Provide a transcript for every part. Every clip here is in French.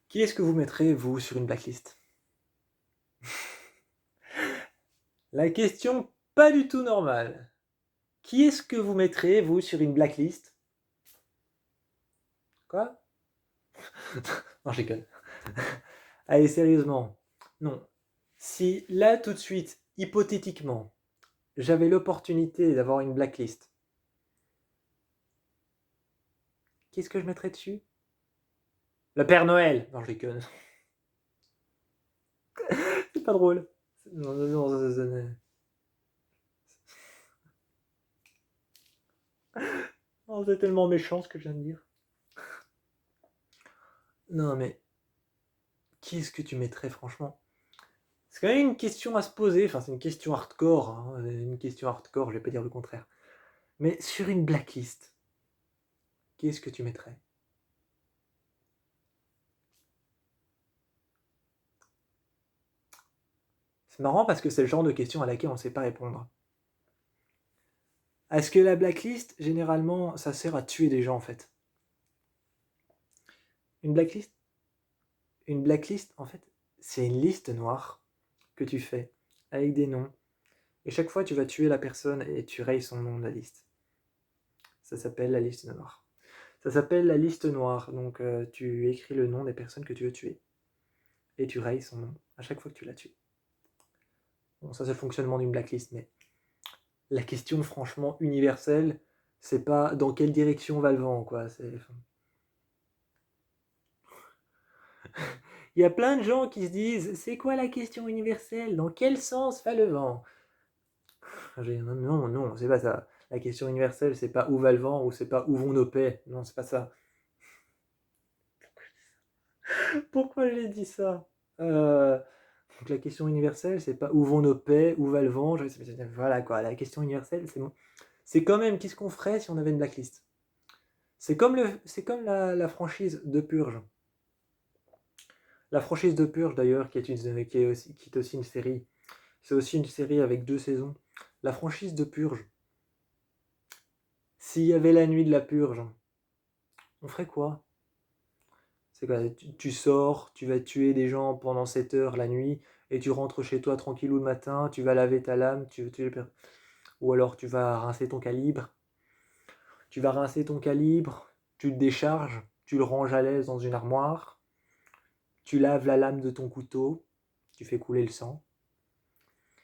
Qui est-ce que vous mettrez, vous, sur une blacklist? La question pas du tout normale. Qui est-ce que vous mettrez, vous, sur une blacklist? Quoi? Non, je déconne. Allez, sérieusement. Non. Si là, tout de suite, hypothétiquement, j'avais l'opportunité d'avoir une blacklist, qu'est-ce que je mettrais dessus? Le Père Noël! Non, je déconne. C'est pas drôle. Non, non, non, non, c'est tellement méchant ce que je viens de dire. Non, mais qui est-ce que tu mettrais, franchement? C'est quand même une question à se poser. Enfin, c'est une question hardcore, hein. Une question hardcore, je vais pas dire le contraire. Mais sur une blacklist, qui est-ce que tu mettrais? C'est marrant parce que c'est le genre de question à laquelle on ne sait pas répondre. Est-ce que la blacklist, généralement, ça sert à tuer des gens, en fait? Une blacklist, une blacklist, en fait, c'est une liste noire que tu fais avec des noms. Et chaque fois, tu vas tuer la personne et tu rayes son nom de la liste. Ça s'appelle la liste noire. Ça s'appelle la liste noire. Donc, tu écris le nom des personnes que tu veux tuer. Et tu rayes son nom à chaque fois que tu la tues. Bon, ça c'est le fonctionnement d'une blacklist, mais la question franchement universelle, c'est pas dans quelle direction va le vent, quoi. Il y a plein de gens qui se disent, c'est quoi la question universelle? Dans quel sens va le vent? Non, non, c'est pas ça. La question universelle, c'est pas où va le vent ou c'est pas où vont nos paix. Non, c'est pas ça. Pourquoi j'ai dit ça? Donc la question universelle, c'est pas où vont nos paix, où va le vent. Voilà quoi, la question universelle, c'est quand même qu'est-ce qu'on ferait si on avait une blacklist. C'est comme la franchise de Purge. La franchise de Purge d'ailleurs, qui est aussi une série. C'est aussi une série avec 2 saisons. La franchise de Purge. S'il y avait la nuit de la Purge, on ferait quoi? C'est quoi? Tu sors, tu vas tuer des gens pendant 7 heures la nuit, et tu rentres chez toi tranquillou le matin, tu vas laver ta lame, tu veux tuer les personnes. Ou alors tu vas rincer ton calibre. Tu vas rincer ton calibre, tu le décharges, tu le ranges à l'aise dans une armoire, tu laves la lame de ton couteau, tu fais couler le sang.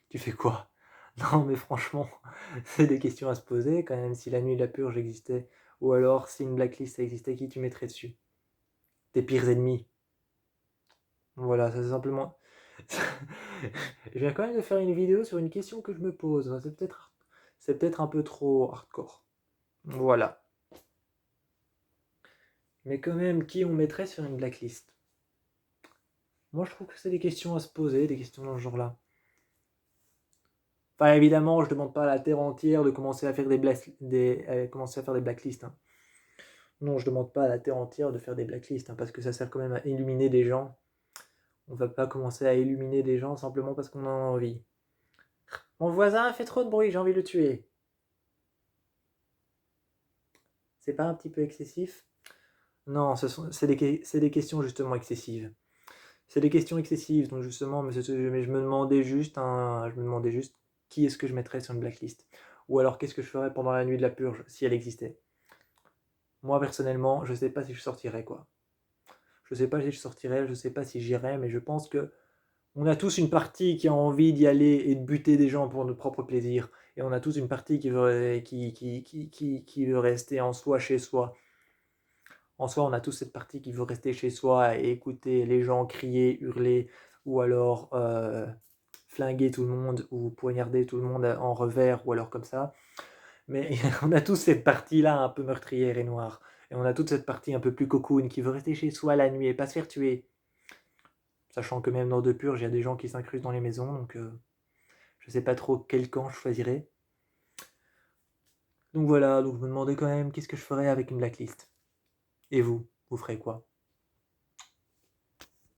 Tu fais quoi? Non mais franchement, c'est des questions à se poser quand même. Si la nuit de la purge existait, ou alors si une blacklist existait, qui tu mettrais dessus? Tes pires ennemis. Voilà, ça c'est simplement. Je viens quand même de faire une vidéo sur une question que je me pose. C'est peut-être un peu trop hardcore. Voilà. Mais quand même, qui on mettrait sur une blacklist? Moi, je trouve que c'est des questions à se poser, des questions dans ce genre-là. Enfin, évidemment, je demande pas à la terre entière de commencer à faire commencer à faire des blacklists, hein. Non, je demande pas à la terre entière de faire des blacklists, hein, parce que ça sert quand même à éliminer des gens. On va pas commencer à éliminer des gens simplement parce qu'on en a envie. Mon voisin fait trop de bruit, j'ai envie de le tuer. C'est pas un petit peu excessif? Non, c'est des questions justement excessives. C'est des questions excessives, donc justement, mais je me demandais juste, qui est-ce que je mettrais sur une blacklist? Ou alors qu'est-ce que je ferais pendant la nuit de la purge, si elle existait? Moi personnellement, je sais pas si je sortirais quoi. Je sais pas si je sortirais, je sais pas si j'irais, mais je pense que on a tous une partie qui a envie d'y aller et de buter des gens pour notre propre plaisir. Et on a tous une partie qui veut rester en soi, chez soi. En soi, on a tous cette partie qui veut rester chez soi et écouter les gens crier, hurler, ou alors flinguer tout le monde, ou poignarder tout le monde en revers, ou alors comme ça. Mais on a tous cette partie-là un peu meurtrière et noire. Et on a toute cette partie un peu plus cocoon qui veut rester chez soi la nuit et pas se faire tuer. Sachant que même dans De Purge, il y a des gens qui s'incrustent dans les maisons, donc je sais pas trop quel camp je choisirais. Donc voilà, donc je me demandais quand même qu'est-ce que je ferais avec une blacklist. Et vous ferez quoi?